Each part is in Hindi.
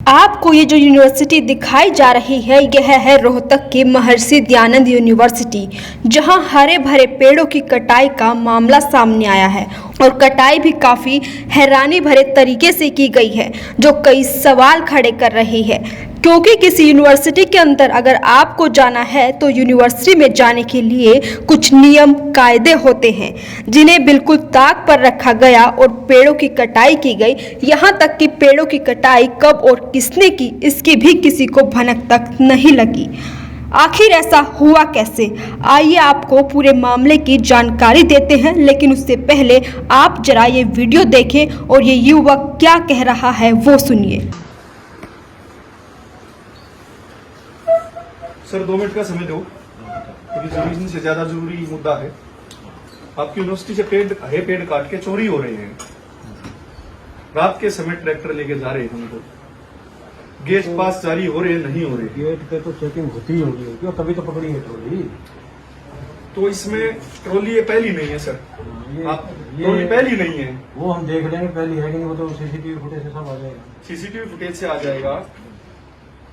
आपको ये जो यूनिवर्सिटी दिखाई जा रही है यह है रोहतक की महर्षि दयानंद यूनिवर्सिटी, जहां हरे भरे पेड़ों की कटाई का मामला सामने आया है और कटाई भी काफ़ी हैरानी भरे तरीके से की गई है, जो कई सवाल खड़े कर रही है। क्योंकि किसी यूनिवर्सिटी के अंदर अगर आपको जाना है तो यूनिवर्सिटी में जाने के लिए कुछ नियम कायदे होते हैं, जिन्हें बिल्कुल ताक पर रखा गया और पेड़ों की कटाई की गई। यहाँ तक कि पेड़ों की कटाई कब और किसने की, इसकी भी किसी को भनक तक नहीं लगी। आखिर ऐसा हुआ कैसे? आइए आपको पूरे मामले की जानकारी देते हैं, लेकिन उससे पहले आप जरा ये वीडियो देखें और ये युवक क्या कह रहा है वो सुनिए। सर 2 मिनट का समय दो, क्योंकि जमीन से ज्यादा जरूरी मुद्दा है। आपकी यूनिवर्सिटी से पेड़ काट के चोरी हो रहे हैं। रात के समय ट्रैक्टर लेके जा रहे हैं हमको, गेट पास जारी हो रहे हैं, नहीं हो रहे। गेट पे तो चेकिंग होती ही होगी, क्यों तभी तो पकड़ी है ट्रॉली। तो इसमें ट्रॉली ये पहली नहीं है सर, आप ट्रॉली पहली नहीं है। वो हम देख लेंगे पहली है कि नहीं, वो तो सीसीटीवी फुटेज से सब आ जाएगा। सीसीटीवी फुटेज से आ जाएगा।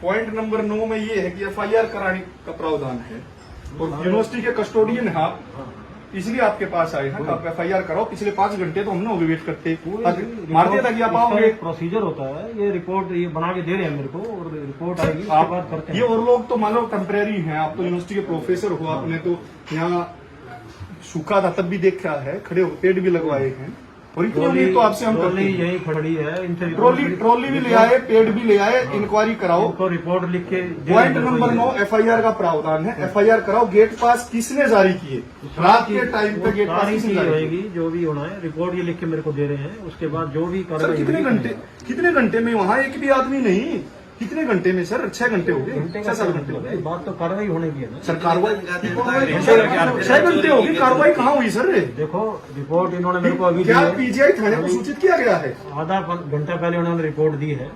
पॉइंट नंबर 9 में ये है कि एफआईआर कराने का प्रावधान है और यूनिवर्सिटी के कस्टोडियन है आप, इसलिए आपके पास आए हैं। आप एफआईआर कराओ। पिछले 5 घंटे तो हमने वेट करते मार दिया था कि आप आओगे। प्रोसीजर होता है, ये रिपोर्ट ये बना के दे रहे हैं मेरे को, और रिपोर्ट आएगी आप बात करते हैं। ये और लोग तो मान लो टेम्परेरी हैं, आप तो यूनिवर्सिटी के प्रोफेसर हो। आपने तो यहाँ सूखा था तब भी देखा है, खड़े हो पेड़ भी लगवाए हैं, और इतनी उम्मीद तो आपसे हम करते हैं। यही खड़ी है, इनसे ट्रॉली भी ले आए, पेड़ भी ले आए, इंक्वायरी कराओ। उनको रिपोर्ट लिख के पॉइंट नंबर 9 एफआईआर का प्रावधान है। एफआईआर कराओ। गेट पास किसने जारी किए? रात के टाइम पे गेट पास किसने जारी रहेगी? जो भी होना है रिपोर्ट ये लिख के मेरे को दे रहे हैं, उसके बाद जो भी सर कितने घंटे में? वहाँ एक भी आदमी नहीं। कितने घंटे में सर? 6 घंटे हो गए, 6-7 घंटे हो गए। बात तो कार्रवाई होने की है ना सर। कार्रवाई 6 घंटे हो गई, कार्रवाई कहाँ हुई सर? देखो रिपोर्ट इन्होंने मेरे को अभी क्या पीजीआई थाने को सूचित किया गया है? आधा घंटा पहले उन्होंने रिपोर्ट दी है।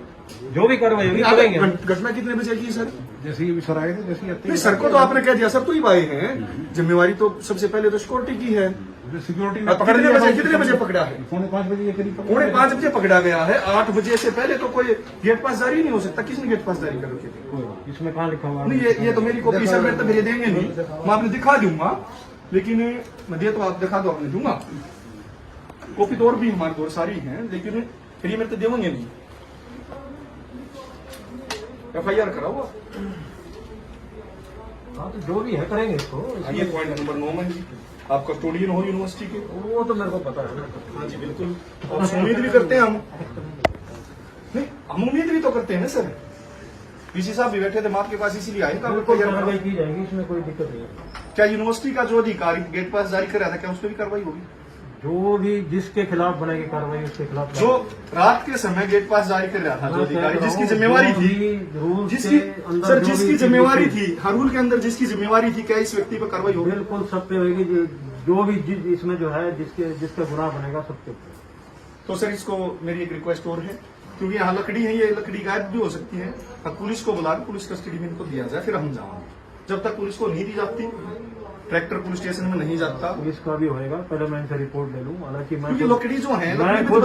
जो भी कार्रवाई होगी करेंगे। घटना कितने बजे की सर? जैसी सर आए थे, जैसी नहीं सर को तो आपने कह दिया, सर तो ही आए हैं। जिम्मेवारी तो सबसे पहले तो सिक्योरिटी की है। सिक्योरिटी कितने बजे पकड़ा है? 4:45 बजे के करीब। 4:45 बजे पकड़ा गया है। 8 बजे से पहले तो कोई गेट पास जारी नहीं हो सकता। किसने गेट पास जारी कर रखे थे? इसमें कहाँ लिखा हुआ? नहीं, ये तो मेरी कॉपी सर, मेरे तो भेजे देंगे नहीं। मैं आपने दिखा दूंगा, लेकिन मैं दे तो आप दिखा दो, आपने दूंगा। कॉपी तो और भी हमारे दौर सारी है, लेकिन फिर ये मेरे तो देंगे नहीं। एफआईआर करा हुआ। हाँ तो जो भी है करेंगे इसको। ये पॉइंट नंबर 9 में आप कस्टोडियन हो यूनिवर्सिटी के। वो तो मेरे को पता है। हाँ जी बिल्कुल। और उम्मीद भी करते हैं हम। नहीं, हम उम्मीद भी तो करते हैं ना सर। पीसी साहब भी बैठे थे आपके पास, इसीलिए आए। कार्रवाई की जाएगी, इसमें कोई दिक्कत नहीं है। क्या यूनिवर्सिटी का जो अधिकारी गेट पास जारी कर रहा था, क्या उस पर भी कार्रवाई होगी? जो भी जिसके खिलाफ बनेगी कार्रवाई उसके खिलाफ। जो रात के समय गेट पास जारी कर रहा था, जो अधिकारी जिसकी जिम्मेवारी थी, जिसकी जिम्मेवारी थी, हर रूल के अंदर जिसकी जिम्मेवारी थी, क्या इस व्यक्ति पर कार्रवाई होगी? बिल्कुल सब पे होगी। जो भी इसमें जो है जिसका गुनाह बनेगा सबके। तो सर इसको मेरी एक रिक्वेस्ट और है, क्योंकि यहाँ लकड़ी है, ये लकड़ी गायब भी हो सकती है। अब पुलिस को बुला, पुलिस कस्टडी में इनको दिया जाए, फिर हम जाएंगे। जब तक पुलिस को नहीं दी जाती, ट्रैक्टर पुलिस स्टेशन में नहीं जाता। पुलिस का भी होएगा, पहले मैं इनसे रिपोर्ट ले लूँ। हालांकि लकड़ी जो है, मैं खुद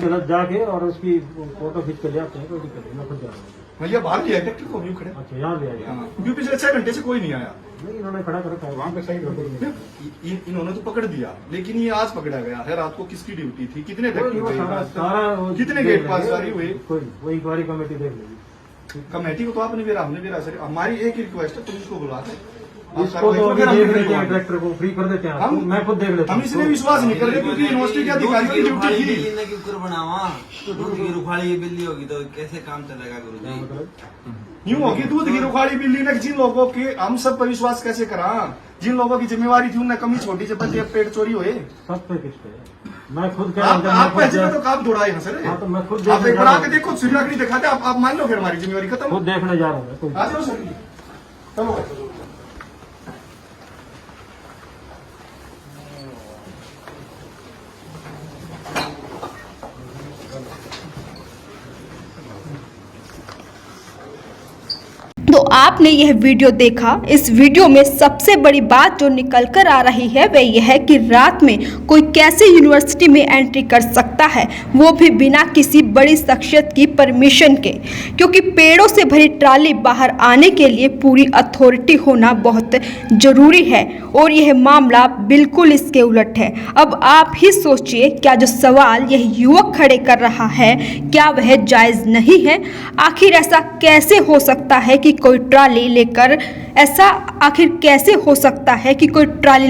चलत जाके और उसकी फोटो खींच कर ले आते हैं, कोई दिक्कत नहीं, मैं खुद जा रहा हूँ। भैया बाहर लिया ट्रैक्टर को, खड़े। अच्छा यहाँ ले आया? क्योंकि पिछले 6 घंटे से कोई नहीं आया। नहीं, इन्होंने खड़ा कर रखा है वहाँ पे साइड। इन्होंने तो पकड़ दिया, लेकिन ये आज पकड़ा गया है। रात को किसकी ड्यूटी थी? कितने कितने गेट पास जारी हुए? वो इंक्वायरी कमेटी देख लेगी। कमेटी को तो आपने मेरा, हमने मेरा सर। हमारी एक रिक्वेस्ट है, पुलिस को बुला दें। इसको तो अभी देख लेते हैं, ट्रैक्टर को फ्री कर देते हैं। मैं खुद देख लेता हूँ। हम इसलिए विश्वास नहीं कर रहे क्योंकि यूनिवर्सिटी के अधिकारी की ड्यूटी थी। दूध की रुखाड़ी बिल्ली होगी तो कैसे काम चलेगा गुरुजी? यूं होगी दूध की रुखाड़ी बिल्ली ने। जिन लोगों के हम सब पर विश्वास कैसे करा? जिन लोगों की जिम्मेवारी थी उनने कमी छोटी से बच्चे पेट चोरी हुए। सब पे किस पे? मैं खुद आप पैसे तो काम थोड़ा है सर। हाँ तो मैं खुद आप एक बार आके देखो, सूर्याग्नि दिखाते आप मान लो, फिर हमारी जिम्मेवारी खत्म। खुद देखने जा रहा हूँ। आ जाओ सर, चलो। तो आपने यह वीडियो देखा। इस वीडियो में सबसे बड़ी बात जो निकल कर आ रही है वह यह है कि रात में कोई कैसे यूनिवर्सिटी में एंट्री कर सकता है, वो भी बिना किसी बड़ी शख्सियत की परमिशन के, क्योंकि पेड़ों से भरी ट्राली बाहर आने के लिए पूरी अथॉरिटी होना बहुत जरूरी है और यह मामला बिल्कुल इसके उलट है। अब आप ही सोचिए, क्या जो सवाल यह युवक खड़े कर रहा है क्या वह जायज नहीं है? आखिर ऐसा कैसे हो सकता है कि कोई ट्राली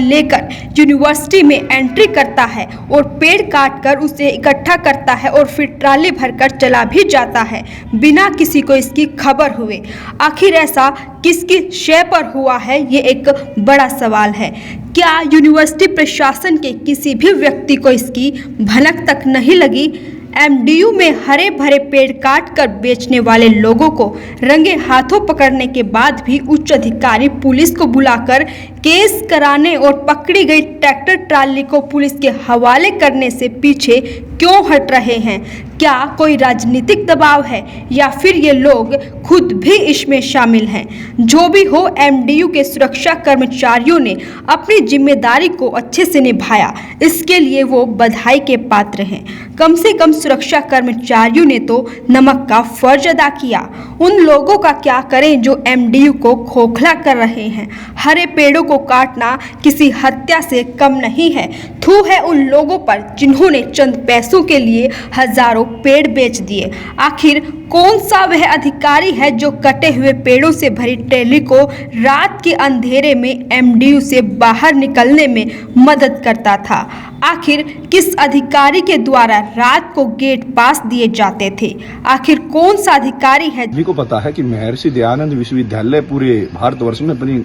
लेकर यूनिवर्सिटी में एंट्री करता है और पेड़ काटकर उसे इकट्ठा करता है और फिर ट्राली भरकर चला भी जाता है बिना किसी को इसकी खबर हुए? आखिर ऐसा किसकी शय पर हुआ है, ये एक बड़ा सवाल है। क्या यूनिवर्सिटी प्रशासन के किसी भी व्यक्ति को इसकी भनक तक नहीं लगी? एमडीयू में हरे भरे पेड़ काट कर बेचने वाले लोगों को रंगे हाथों पकड़ने के बाद भी उच्च अधिकारी पुलिस को बुलाकर केस कराने और पकड़ी गई ट्रैक्टर ट्राली को पुलिस के हवाले करने से पीछे क्यों हट रहे हैं? क्या कोई राजनीतिक दबाव है या फिर ये लोग खुद भी इसमें शामिल हैं? जो भी हो, एमडीयू के सुरक्षा कर्मचारियों ने अपनी जिम्मेदारी को अच्छे से निभाया, इसके लिए वो बधाई के पात्र हैं। कम से कम सुरक्षा कर्मचारियों ने तो नमक का फर्ज अदा किया। उन लोगों का क्या करें जो एमडीयू को खोखला कर रहे हैं? हरे पेड़ों को काटना किसी हत्या से कम नहीं है। थू है उन लोगों पर जिन्होंने चंद पैसों के लिए हजारों पेड़ बेच दिए। आखिर कौन सा वह अधिकारी है जो कटे हुए पेड़ों से भरी ट्रेली को रात के अंधेरे में एमडीयू से बाहर निकलने में मदद करता था? आखिर किस अधिकारी के द्वारा रात को गेट पास दिए जाते थे? आखिर कौन सा अधिकारी है? सभी को पता है कि महर्षि दयानंद विश्वविद्यालय पूरे भारतवर्ष में अपनी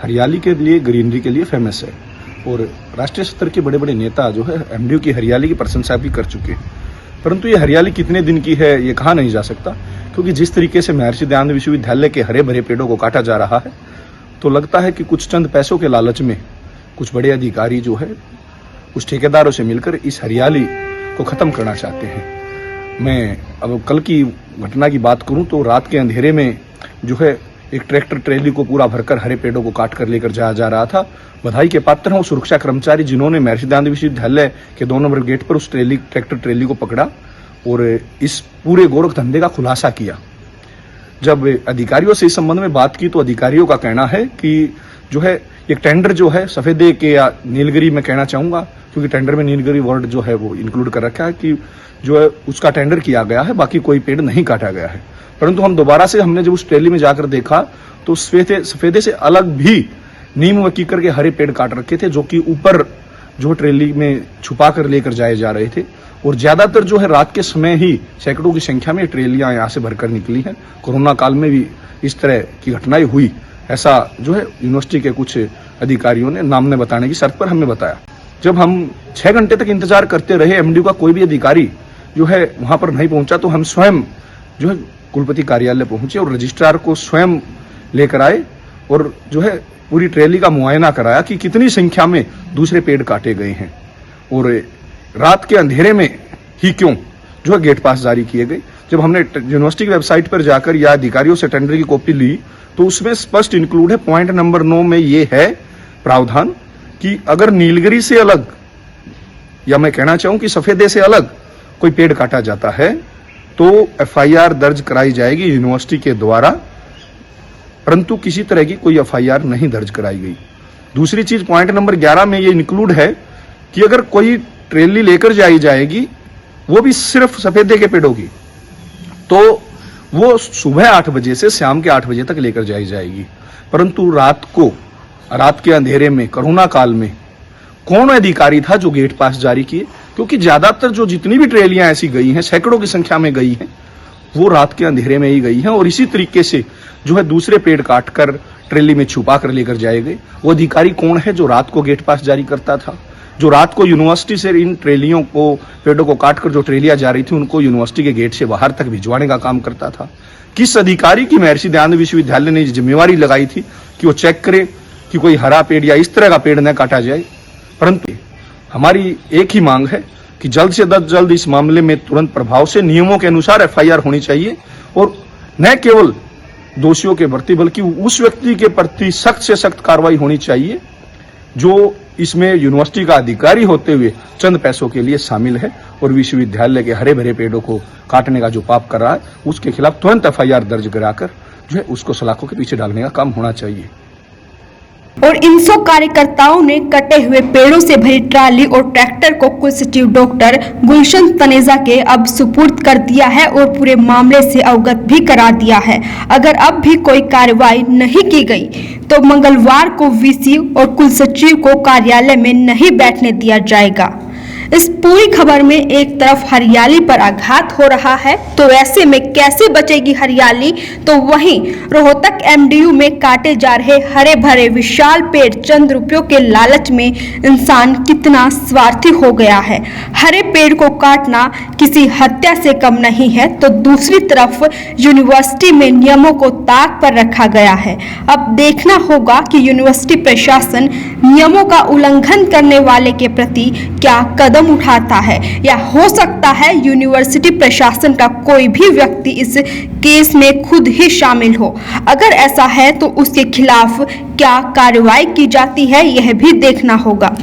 हरियाली के लिए, ग्रीनरी के लिए फेमस है और राष्ट्रीय स्तर के बड़े बड़े नेता जो है एमडीयू की हरियाली की प्रशंसा भी कर चुके हैं। परंतु ये हरियाली कितने दिन की है ये कहा नहीं जा सकता, क्योंकि जिस तरीके से महर्षि दयानंद विश्वविद्यालय के हरे भरे पेड़ों को काटा जा रहा है तो लगता है कि कुछ चंद पैसों के लालच में कुछ बड़े अधिकारी जो है कुछ ठेकेदारों से मिलकर इस हरियाली को खत्म करना चाहते हैं। मैं अब कल की घटना की बात करूं तो रात के अंधेरे में जो है एक ट्रैक्टर ट्रेली को पूरा भरकर हरे पेड़ों को काट कर लेकर जाया जा रहा था। बधाई के पात्र हैं वो सुरक्षा कर्मचारी जिन्होंने महर्षि दयानंद विश्वविद्यालय के 2 नंबर गेट पर उस ट्रैक्टर ट्रेली को पकड़ा और इस पूरे गोरख धंधे का खुलासा किया। जब अधिकारियों से इस संबंध में बात की तो अधिकारियों का कहना है कि जो है एक टेंडर जो है सफेदे के या नीलगिरी में कहना चाहूंगा, क्योंकि टेंडर में नीलगिरी वर्ड जो है वो इंक्लूड कर रखा है कि जो है उसका टेंडर किया गया है, बाकी कोई पेड़ नहीं काटा गया है। परंतु हम दोबारा से हमने जब उस ट्रेली में जाकर देखा तो सफेदे से अलग भी नीम व कीकर के हरे पेड़ काट रखे थे, जो कि ऊपर जो ट्रेली में छुपा कर लेकर जाए जा रहे थे और ज्यादातर जो है रात के समय ही सैकड़ों की संख्या में ट्रेलियां यहाँ से भरकर निकली हैं। कोरोना काल में भी इस तरह की घटनाएं हुई, ऐसा जो है यूनिवर्सिटी के कुछ अधिकारियों ने नाम न बताने की शर्त पर हमें बताया। जब हम 6 घंटे तक इंतजार करते रहे, एमडीयू का कोई भी अधिकारी जो है वहां पर नहीं पहुंचा, तो हम स्वयं जो है कुलपति कार्यालय पहुंचे और रजिस्ट्रार को स्वयं लेकर आए और जो है पूरी ट्रेली का मुआयना कराया कि कितनी संख्या में दूसरे पेड़ काटे गए हैं और रात के अंधेरे में ही क्यों जो है गेट पास जारी किए गए। जब हमने यूनिवर्सिटी की वेबसाइट पर जाकर या अधिकारियों से टेंडर की कॉपी ली तो उसमें स्पष्ट इंक्लूड है, पॉइंट नंबर 9 में ये है प्रावधान कि अगर नीलगिरी से अलग या मैं कहना चाहूं कि सफेदे से अलग कोई पेड़ काटा जाता है तो एफआईआर दर्ज कराई जाएगी यूनिवर्सिटी के द्वारा, परंतु किसी तरह की कोई एफआईआर नहीं दर्ज कराई गई। दूसरी चीज पॉइंट नंबर 11 में ये इंक्लूड है कि अगर कोई ट्रेली लेकर जाई जाएगी वो भी सिर्फ सफेदे के पेड़ों की, तो वो सुबह 8 बजे से शाम के 8 बजे तक लेकर जाई जाएगी। परंतु रात के अंधेरे में कोरोना काल में कौन अधिकारी था जो गेट पास जारी किए? क्योंकि ज्यादातर जो जितनी भी ट्रेलियां ऐसी गई हैं, सैकड़ों की संख्या में गई हैं, वो रात के अंधेरे में ही गई हैं और इसी तरीके से जो है दूसरे पेड़ काटकर ट्रेली में छुपा कर लेकर जाए गए। वो अधिकारी कौन है जो रात को गेट पास जारी करता था, जो रात को यूनिवर्सिटी से इन ट्रेलियों को, पेड़ों को काटकर जो ट्रेलियां जा रही थी उनको यूनिवर्सिटी के गेट से बाहर तक भिजवाने का काम करता था? किस अधिकारी की महर्षि दयानंद विश्वविद्यालय ने जिम्मेवारी लगाई थी कि वो चेक करे कि कोई हरा पेड़ या इस तरह का पेड़ न काटा जाए? परंतु हमारी एक ही मांग है कि जल्द से जल्द इस मामले में तुरंत प्रभाव से नियमों के अनुसार एफआईआर होनी चाहिए और न केवल दोषियों के प्रति बल्कि उस व्यक्ति के प्रति सख्त से सख्त कार्रवाई होनी चाहिए जो इसमें यूनिवर्सिटी का अधिकारी होते हुए चंद पैसों के लिए शामिल है और विश्वविद्यालय के हरे भरे पेड़ों को काटने का जो पाप कर रहा है उसके खिलाफ तुरंत एफआईआर दर्ज कराकर जो है उसको सलाखों के पीछे डालने का काम होना चाहिए। और इन 100 कार्यकर्ताओं ने कटे हुए पेड़ों से भरी ट्राली और ट्रैक्टर को कुलसचिव डॉक्टर गुलशन तनेजा के अब सुपुर्द कर दिया है और पूरे मामले से अवगत भी करा दिया है। अगर अब भी कोई कार्रवाई नहीं की गई तो मंगलवार को वीसी और कुलसचिव को कार्यालय में नहीं बैठने दिया जाएगा। इस पूरी खबर में एक तरफ हरियाली पर आघात हो रहा है तो ऐसे में कैसे बचेगी हरियाली, तो वहीं रोहतक एमडीयू में काटे जा रहे हरे भरे विशाल पेड़ चंद रुपयों के लालच में इंसान कितना स्वार्थी हो गया है। हरे पेड़ को काटना किसी हत्या से कम नहीं है तो दूसरी तरफ यूनिवर्सिटी में नियमों को ताक पर रखा गया है। अब देखना होगा कि यूनिवर्सिटी प्रशासन नियमों का उल्लंघन करने वाले के प्रति क्या कदम उठाता है, या हो सकता है यूनिवर्सिटी प्रशासन का कोई भी व्यक्ति इस केस में खुद ही शामिल हो। अगर ऐसा है तो उसके खिलाफ क्या कार्रवाई की जाती है यह भी देखना होगा।